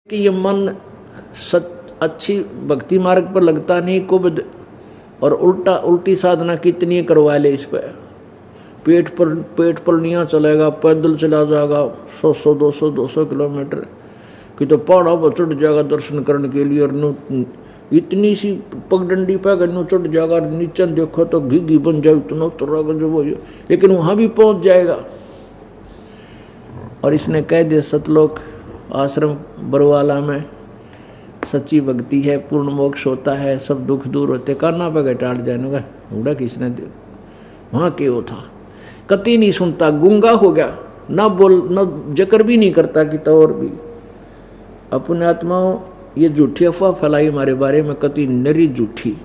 कि ये मन अच्छी भक्ति मार्ग पर लगता नहीं कुबद, और उल्टी साधना कितनी करवा ले इस पर। पेट पर नहीं चलेगा, पैदल चला जाएगा 100 200 किलोमीटर कि तो पहाड़ों पर चढ़ जाएगा दर्शन करने के लिए, और इतनी सी पगडंडी पे चढ़ जाएगा, नीचे देखो तो घी बन जाए, इतना उतरा जो वो, लेकिन वहाँ भी पहुँच जाएगा। और इसने कह दिया सतलोक आश्रम बरवाला में सच्ची भक्ति है, पूर्ण मोक्ष होता है, सब दुख दूर होते। काना पे घटाट जाएगा उड़ा किसने दे वहाँ क्यों था, कति नहीं सुनता, गूंगा हो गया, ना बोल न जिक्र भी नहीं करता कि तो। और भी अपने आत्माओं ये झूठी अफवाह फैलाई हमारे बारे में, कति नरी झूठी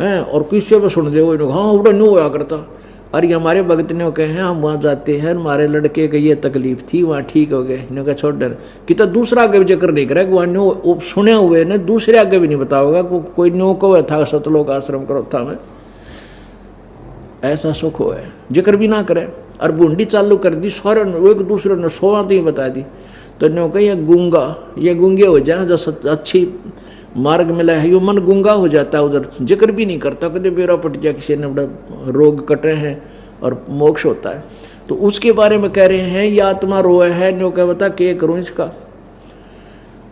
हैं, और किसी पे सुन दे वो हाँ उड़ा नहीं होया करता। अरे हमारे भगत ने कहे हैं हम वहाँ जाते हैं, हमारे लड़के की ये तकलीफ थी, वहाँ ठीक हो गए, ने कहा छोड़ डर कि तो दूसरा आगे भी जिक्र नहीं करा, वहाँ नो सुने हुए ने दूसरे आगे भी नहीं बताओगा कोई नो को था सतलोक आश्रम करो था में ऐसा सुख हो है, जिक्र भी ना करे। और बूंदी चालू कर दी सारे एक दूसरे ने सोवाते ही बता दी, तो नो कही ये गूंगे हो जाए, जो अच्छी मार्ग मिला है, यो मन गूंगा हो जाता है, उधर जिक्र भी नहीं करता, कभी बेरा पट जाए, किसी ने बड़ा रोग कटे हैं और मोक्ष होता है। तो उसके बारे में कह रहे हैं ये आत्मा रोए है, नो क्या बता के करूँ इसका।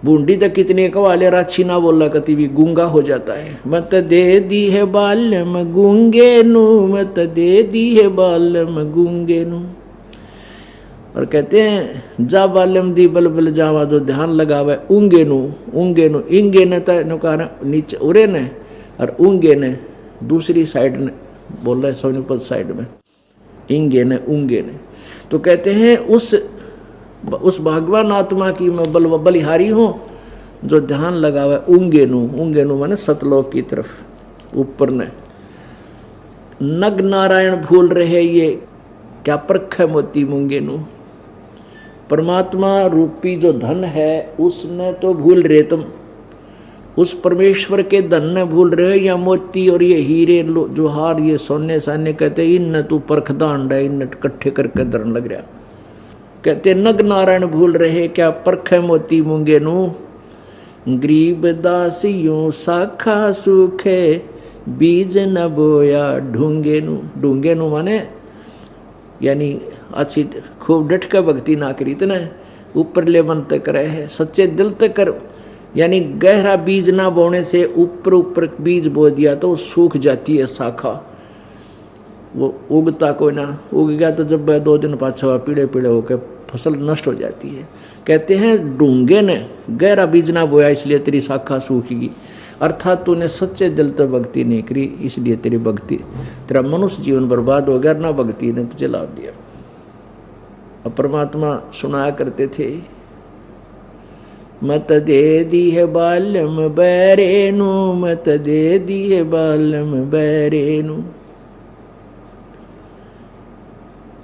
बूंदी तक कितने कवाले राछी ना बोला, कति भी गूंगा हो जाता है। मत दे दी है बाल्यम गूंगे नू, मत दे दी है बाल्यम गूंगे नू। और कहते हैं जा बाल्यम दी बलबल जावा, जो ध्यान लगावे ऊंगे नू इंगे ने तो नीचे उरे ने, और ऊंगे ने दूसरी साइड ने बोल रहे सोनीपत साइड में, इंगे ने ऊंगे ने। तो कहते हैं उस भगवान आत्मा की मैं बलिहारी हूँ जो ध्यान लगावे ऊंगे नू माने सतलोक की तरफ ऊपर ने। नग नारायण भूल रहे ये क्या परख है मोती मूंगे नू। परमात्मा रूपी जो धन है उसने तो भूल रहे तुम, उस परमेश्वर के धन ने भूल रहे, या मोती और ये हीरे जोहार ये सोने साने कहते इन तू परख दांड है, इन इकट्ठे करके धरन लग रहा। कहते नग नारायण भूल रहे क्या परख है मोती मूंगे नू। गरीब दासियों साखा सूखे बीज न बोया ढूंगे नू माने यानी अच्छी खूब डट कर भक्ति ना करी, इतना ऊपर ले मन तक रहे सच्चे दिल तक कर, यानी गहरा बीज ना बोने से ऊपर बीज बो दिया तो सूख जाती है शाखा, वो उगता कोई ना, उग गया तो जब 2 दिन पाछा पीड़े होकर फसल नष्ट हो जाती है। कहते हैं ढूंगे ने गहरा बीज ना बोया इसलिए तेरी शाखा सूखेगी, अर्थात तूने सच्चे दिल तो भक्ति नहीं करी इसलिए तेरी भक्ति तेरा मनुष्य जीवन बर्बाद हो गया, ना भक्ति ने तुझे लाभ दिया। और परमात्मा सुनाया करते थे मत दे दी है बाल्यम बैरेनु, मत दे दी है बाल्यम बैरेनु।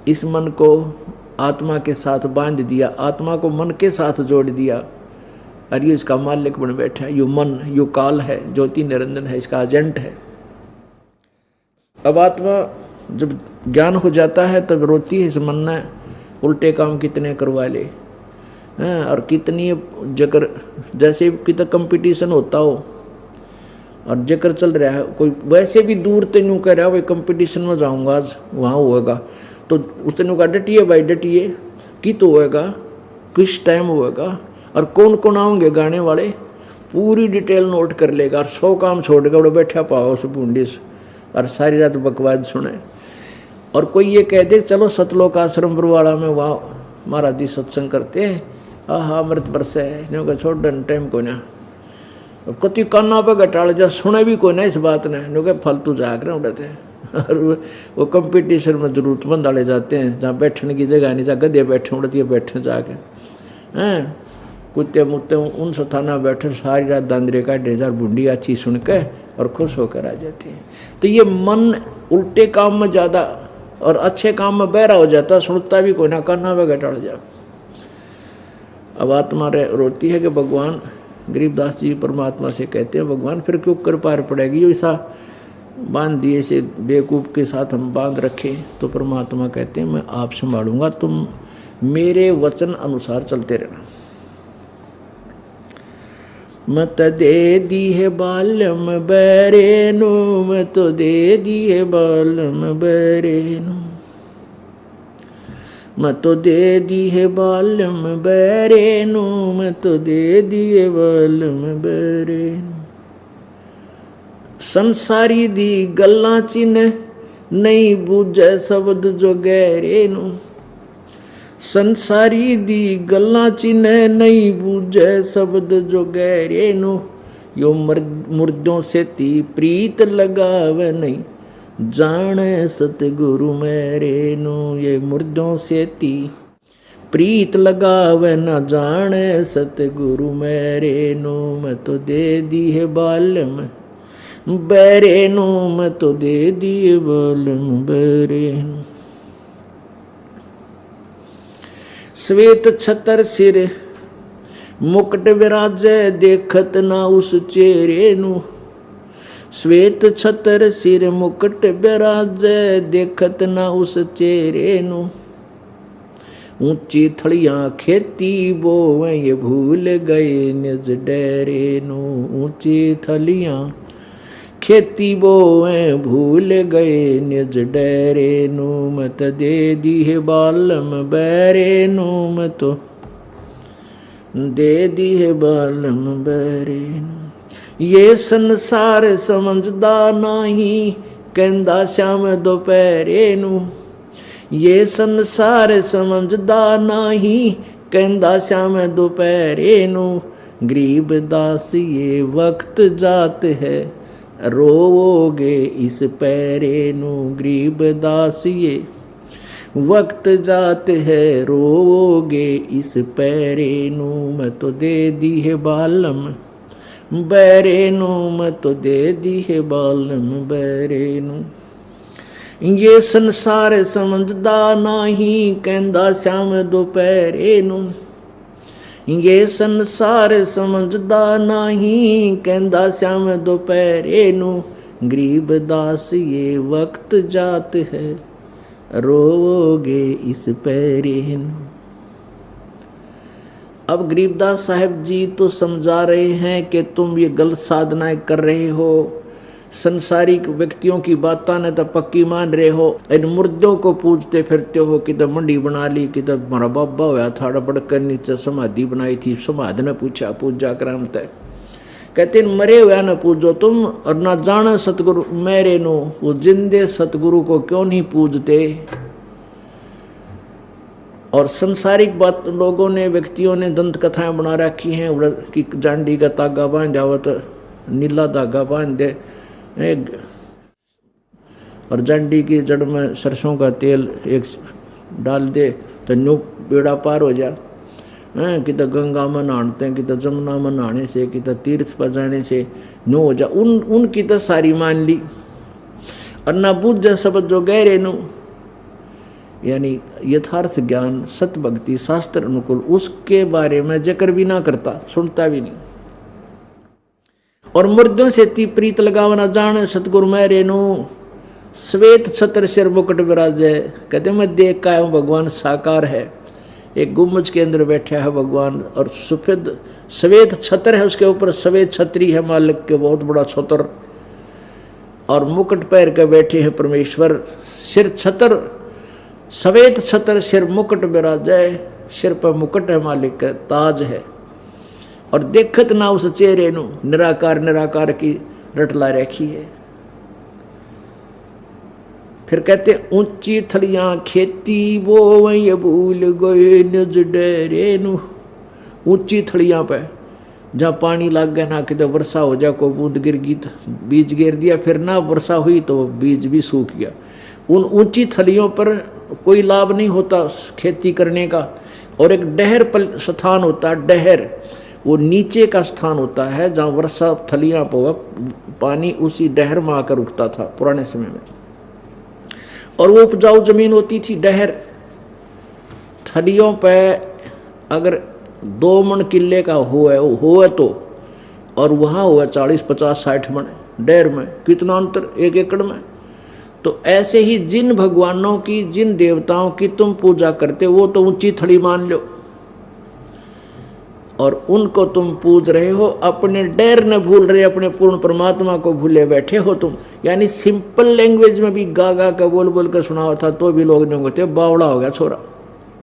इस मन को आत्मा के साथ बांध दिया, आत्मा को मन के साथ जोड़ दिया, और ये इसका मालिक बन बैठा है। यो मन यो काल है, ज्योति निरंजन है, इसका एजेंट है। अब आत्मा जब ज्ञान हो जाता है तब रोती है इस मन ने उल्टे काम कितने करवा ले हैं, और कितनी जकर जैसे कितना कंपटीशन होता हो और जकर चल रहा है, कोई वैसे भी दूर तेनू कह रहा है भाई कंपटीशन में जाऊंगा आज वहाँ होएगा, तो उस तेनू का डटिए भाई डटिए कि तो होएगा, किस टाइम होएगा, और कौन कौन आएंगे गाने वाले, पूरी डिटेल नोट कर लेगा, और 100 काम छोड़ के बैठा पाओ उस बूंदी से, और सारी रात बकवाद सुने। और कोई ये कह दे चलो सतलोक आश्रम बरवाड़ा में वहाँ महाराज जी सत्संग करते हैं, आहा अमृत बरसे है, छोड़ डन टाइम को ना, अब कति काना पे घटाड़ जा सुने भी कोई ना इस बात ने, नो फालतू जाग रहे उड़ते हैं। और वो कंपटीशन में जरूरतमंद वाले जाते हैं जहाँ बैठने की जगह नहीं, जहाँ गधे बैठे उड़ती है बैठे जाके हैं, कुत्ते मुत्ते उन स्थाना बैठे सारी रात दांदरे का 1000 बूंदी अच्छी सुन के और खुश होकर आ जाती है। तो ये मन उल्टे काम में ज़्यादा और अच्छे काम में बहरा हो जाता, सुनता भी कोई ना, काना पे घटाड़ जा। अब आत्मा रोती है कि भगवान, गरीबदास जी परमात्मा से कहते हैं भगवान फिर क्यों कर पार पड़ेगी, जो ऐसा बांध दिए से बेवकूफ़ के साथ हम बांध रखे। तो परमात्मा कहते हैं मैं आप संभालूंगा, तुम मेरे वचन अनुसार चलते रहना। मत दे दी है बालम बैरेनु, मैं तो दे दी है बालम बैरेनु, मैं तो दे दी है बालम बैरेनु, मैं तो दे दी है बालम बैरेनु। संसारी दी गल्लां चिन्ह नहीं बूझे शब्द जो गहरे नू, संसारी दी गल्लां चिन्ह नहीं बूझे शब्द जो गहरे नू, यो मुर्दों से ती प्रीत लगावे नहीं जाने सतगुरु मेरे नू, ये मुर्दों से ती प्रीत लगावे न जाने सतगुरु मेरे नू, मैं तो दे दी है बालम बैरेनु, मैं तो दे दिए बालम बैरेनु। श्वेत छतर सिर मुकुट विराजे देखत ना उस चेहरे नू, श्वेत छतर सिर मुकुट विराजे देखत ना उस चेहरे नू, ऊंची थड़ियां खेती बोवे ये भूल गए निज डेरे नू, ऊंची थलियां खेती बोए भूल गए निज डेरे नू, मत दे दी है बालम बैरे नू, मैं तो दे दी है बालम बैरे नू। ये संसार समझदा नहीं कहंदा श्याम दोपहरे नू, ये संसार समझदा नहीं कहंदा श्याम दोपहरे नू, गरीब दास ये वक्त जात है रोवोगे इस पैरे नू, गरीब दास ये वक्त जात है रोवोगे इस पैरे नू, मैं तो दे दी है बालम बैरे नू, मैं तो दे दी है बालम बैरे नू। ये संसार समझदा नहीं कहंदा श्याम दोपहरे नू, ये संसार समझदा नहीं कहंदा श्याम दोपहरे नू, गरीब दास ये वक्त जात है रोवोगे इस पैरे नू। अब गरीबदास साहब जी तो समझा रहे हैं कि तुम ये गलत साधनाएं कर रहे हो, संसारिक व्यक्तियों की बातों ने तो पक्की मान रहे हो, इन मुर्दों को पूजते फिरते हो, किधर मंडी बना ली, किधर हमारा बाबा होया था बड़कर नीचे समाधि बनाई थी, समाधि ने पूछा पूजा कराम तय, कहते मरे हुआ न पूजो तुम और ना जाना सतगुरु मेरे नो, वो जिंदे सतगुरु को क्यों नहीं पूजते। और संसारिक बात लोगों ने व्यक्तियों ने दंत कथाएं बना रखी हैं कि जांडी का तागा बांध जाओ तो नीला धागा बांध दे और जांडी की जड़ में सरसों का तेल एक डाल दे तो न्यू बेड़ा पार हो जा। किधर गंगा में नहाते हैं, किधर जमुना में नहाने से, किधर तीर्थ पर जाने से न्यू हो जा। उनकी तो सारी मान ली और ना बुझ शब्द जो गहरे नु, यानी यथार्थ ज्ञान सत भक्ति शास्त्र अनुकूल उसके बारे में जिक्र भी ना करता, सुनता भी नहीं। और मुर्दों से ती प्रीत लगावना जान सतगुरु मेरे नु, श्वेत छत्र सिर मुकुट विराजे, कहते मैं देख का हूँ भगवान साकार है, एक गुम्बज के अंदर बैठा है भगवान और सफेद श्वेत छत्र है, उसके ऊपर श्वेत छत्री है मालिक के बहुत बड़ा छत्र, और मुकुट पैर के बैठे हैं परमेश्वर। सिर छत्र श्वेत छत्र सिर मुकुट विराजे, सिर पर मुकुट है मालिक का ताज है, और देखत ना उस चेहरे नु, निराकार निराकार की रटला रखी है। फिर कहते ऊंची थलियां खेती वो वही भूल गए निज डेरे नु, ऊंची थलियां पे जहाँ पानी लग गया ना, किधर वर्षा हो जा को बूंद गिर गई तो बीज गिर दिया, फिर ना वर्षा हुई तो बीज भी सूख गया। उन ऊंची थलियों पर कोई लाभ नहीं होता खेती करने का। और एक डहर स्थान होता है, डहर वो नीचे का स्थान होता है जहाँ वर्षा थलियां पर पानी उसी डहर में आकर उगता था पुराने समय में, और वो उपजाऊ जमीन होती थी डहर। थलियों पे अगर 2 मन किले का हो तो, और वहाँ हुआ 40, 50, 60 मन डहर में, कितना अंतर 1 एकड़ में। तो ऐसे ही जिन भगवानों की, जिन देवताओं की तुम पूजा करते वो तो ऊंची थड़ी मान लो, और उनको तुम पूज रहे हो, अपने डर न भूल रहे, अपने पूर्ण परमात्मा को भूले बैठे हो तुम। यानी सिंपल लैंग्वेज में भी गा गा कर बोल बोल कर सुनाओ था तो भी लोग नहीं कहते बावड़ा हो गया छोरा।